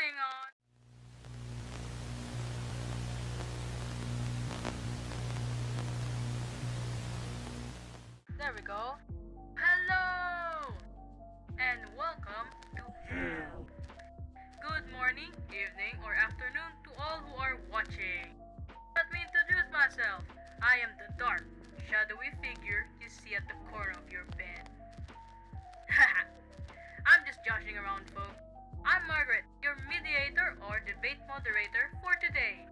Hang on. There we go. Hello! And welcome to Hell. Good morning, evening, or afternoon to all who are watching. Let me introduce myself. I am the dark, shadowy figure you see at the corner of your bed. I'm just joshing around, folks. I'm Margaret, your mediator or debate moderator for today.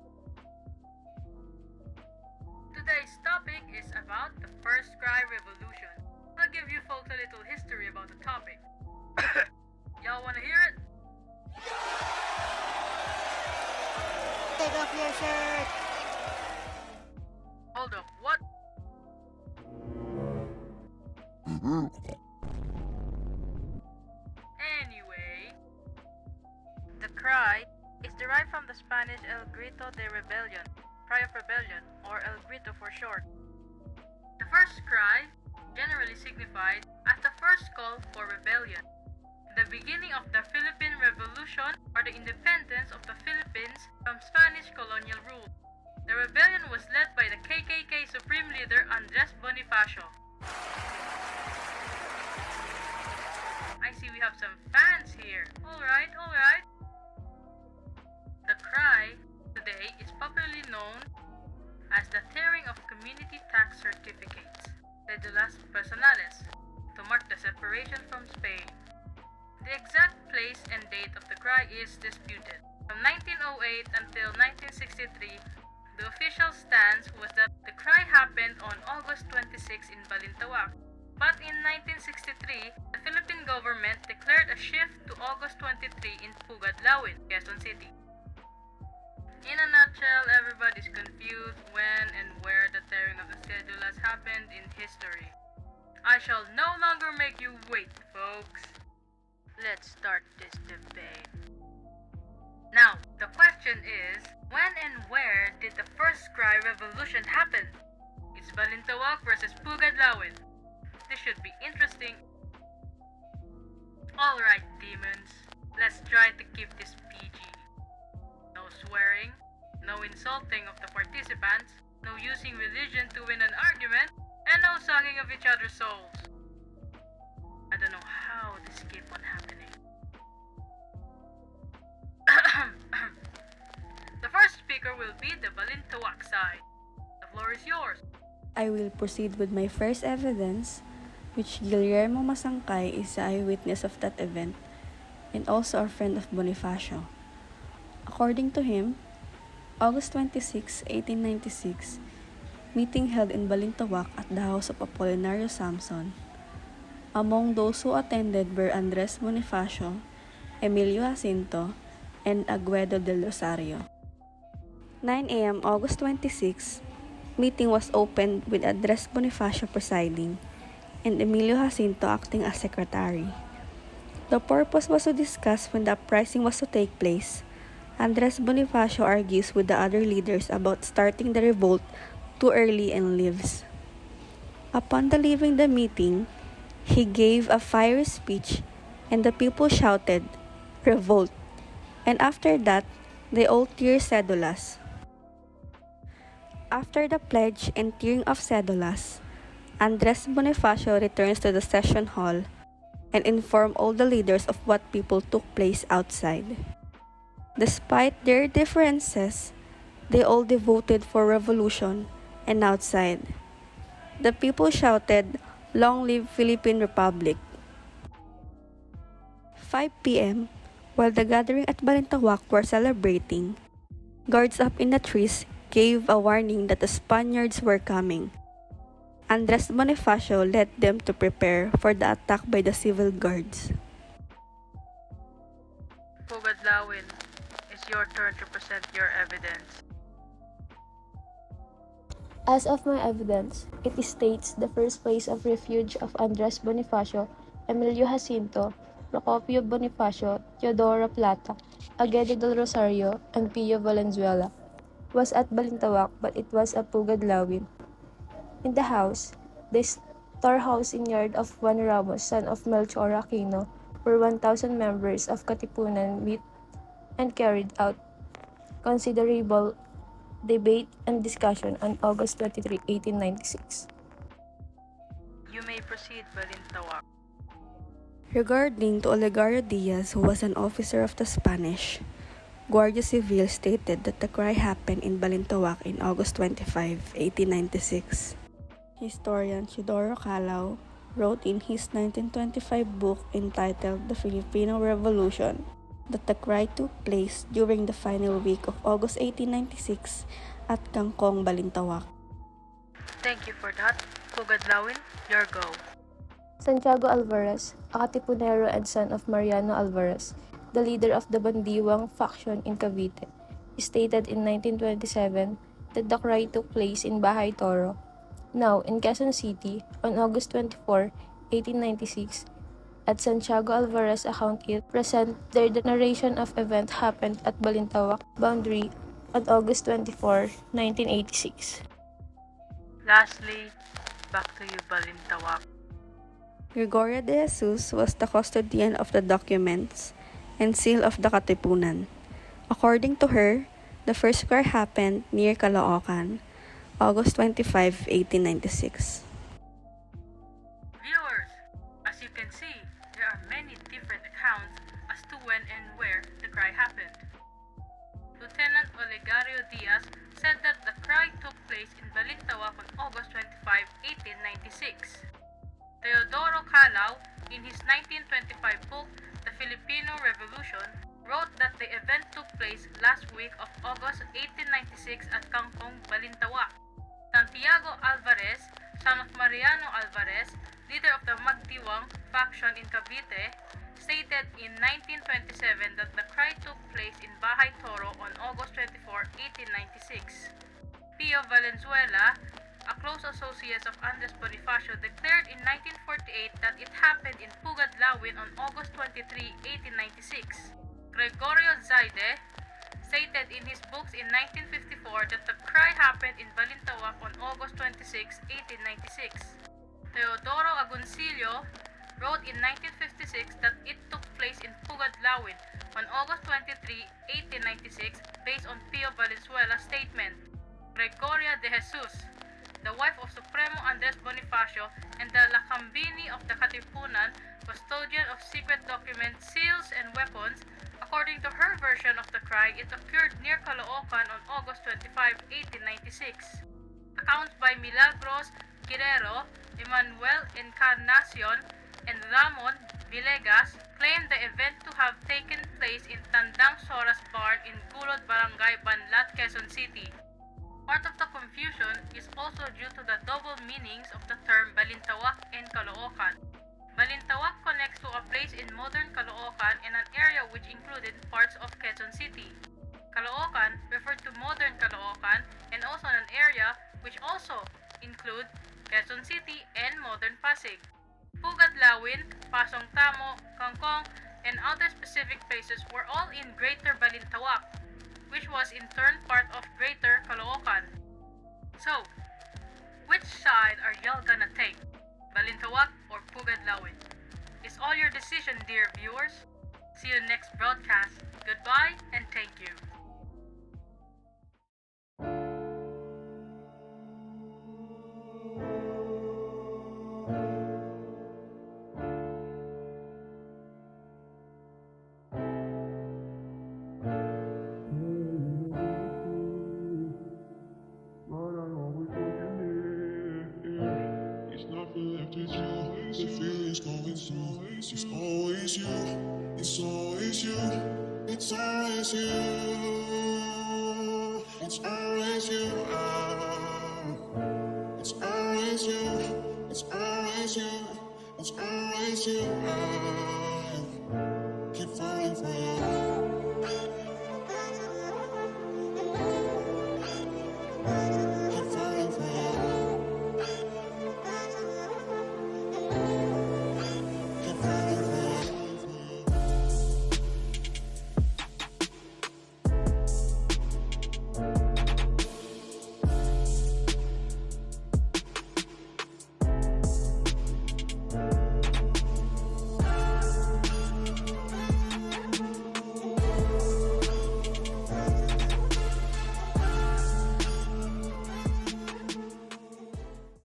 Today's topic is about the first cry revolution. I'll give you folks a little history about the topic. Y'all wanna hear it? Take off your shirt! Hold up, what? Anyway, the cry is derived from the Spanish El Grito de Rebellion, cry of rebellion, or El Grito for short. The first cry generally signified as the first call for rebellion, the beginning of the Philippine Revolution or the independence of the Philippines from Spanish colonial rule. The rebellion was led by the KKK Supreme Leader Andres Bonifacio. I see we have some fans here. Alright. The cry today is popularly known as the tearing of community tax certificates, cédulas personales, to mark the separation from Spain. The exact place and date of the cry is disputed. From 1908 until 1963, the official stance was that the cry happened on August 26 in Balintawak. But in 1963, the Philippine government declared a shift to August 23 in Pugadlawin, Quezon City. In a nutshell, everybody's confused when and where the tearing of the cedulas happened in history. I shall no longer make you wait, folks. Let's start this debate. Now, the question is, when and where did the first cry revolution happen? It's Balintawak versus Pugadlawin. This should be interesting. Alright, demons. Let's try to keep this PG. No swearing, no insulting of the participants, no using religion to win an argument, and no sucking of each other's souls. I don't know how this keep on happening. The first speaker will be the Balintawak side. The floor is yours. I will proceed with my first evidence, which Guillermo Masangkay is the eyewitness of that event and also a friend of Bonifacio. According to him, August 26, 1896, meeting held in Balintawak at the house of Apolinario Samson. Among those who attended were Andres Bonifacio, Emilio Jacinto, and Aguedo del Rosario. 9 a.m. August 26, meeting was opened with Andres Bonifacio presiding and Emilio Jacinto acting as secretary. The purpose was to discuss when the uprising was to take place. Andres Bonifacio argues with the other leaders about starting the revolt too early and leaves. Upon the leaving the meeting, he gave a fiery speech and the people shouted, "Revolt!" And after that, they all tear cedulas. After the pledge and tearing of cedulas, Andres Bonifacio returns to the session hall and informs all the leaders of what people took place outside. Despite their differences, they all devoted for revolution and outside. The people shouted, "Long live Philippine Republic!" 5 p.m., while the gathering at Balintawak were celebrating, guards up in the trees gave a warning that the Spaniards were coming. Andres Bonifacio led them to prepare for the attack by the civil guards. Pugadlawin, it's your turn to present your evidence. As of my evidence, it states the first place of refuge of Andres Bonifacio, Emilio Jacinto, Procopio Bonifacio, Teodoro Plata, Aguedo del Rosario, and Pio Valenzuela was at Balintawak, but it was at Pugadlawin. In the house, the storehouse and yard of Juan Ramos, son of Melchor Aquino, where 1,000 members of Katipunan meet and carried out considerable debate and discussion on August 23, 1896. You may proceed, Balintawak. Regarding to Olegario Diaz, who was an officer of the Spanish, Guardia Civil stated that the cry happened in Balintawak in August 25, 1896. Historian Teodoro Calao wrote in his 1925 book entitled The Filipino Revolution that the cry took place during the final week of August 1896 at Kangkong, Balintawak. Thank you for that. Pugadlawin, your go. Santiago Alvarez, a Katipunero and son of Mariano Alvarez, the leader of the Bandiwang faction in Cavite, stated in 1927 that the cry took place in Bahay Toro, now in Quezon City, on August 24, 1896. At Santiago Alvarez account it present their narration of event happened at Balintawak boundary on August 24, 1986. Lastly, back to you, Balintawak. Gregoria de Jesus was the custodian of the documents and seal of the Katipunan. According to her, the first cry happened near Caloocan, August 25, 1896. Viewers, as you can see, there are many different accounts as to when and where the cry happened. Lieutenant Olegario Diaz said that the cry took place in Balintawak on August 25, 1896. Teodoro Calao, in his 1925 book, The Filipino Revolution, wrote that the event took place last week of August 1896 at Kangkong, Balintawak. Santiago Alvarez, son of Mariano Alvarez, leader of the Magdiwang faction in Cavite, stated in 1927 that the cry took place in Bahay Toro on August 24, 1896. Pio Valenzuela, a close associate of Andres Bonifacio, declared in 1948 that it happened in Pugadlawin on August 23, 1896. Gregorio Zaide stated in his books in 1954 that the cry happened in Balintawak on August 26, 1896. Teodoro Agoncillo wrote in 1956 that it took place in Pugadlawin on August 23, 1896 based on Pio Valenzuela's statement. Gregoria de Jesus, the wife of Supremo Andres Bonifacio and the Lakambini of the Katipunan, custodian of secret documents, seals, and weapons, according to her version of the cry, it occurred near Caloocan on August 25, 1896. Accounts by Milagros Guerrero, Emmanuel Encarnacion, and Ramon Villegas claim the event to have taken place in Tandang Soras Barn in Gulod Barangay, Banlat, Quezon City. Part of the confusion is also due to the double meanings of the term Balintawak and Caloocan. Balintawak connects to a place in modern Caloocan and an area which included parts of Quezon City. Caloocan referred to modern Caloocan and also an area which also include Quezon City and modern Pasig. Pugadlawin, Pasong Tamo, Kangkong, and other specific places were all in Greater Balintawak, which was in turn part of Greater Caloocan. So, which side are y'all gonna take? Balintawak or Pugadlawin? It's all your decision, dear viewers. See you next broadcast. Goodbye and thank you. The feeling's going through. It's always you. It's always you. It's always you. It's always you. It's always you. It's always you. It's always you.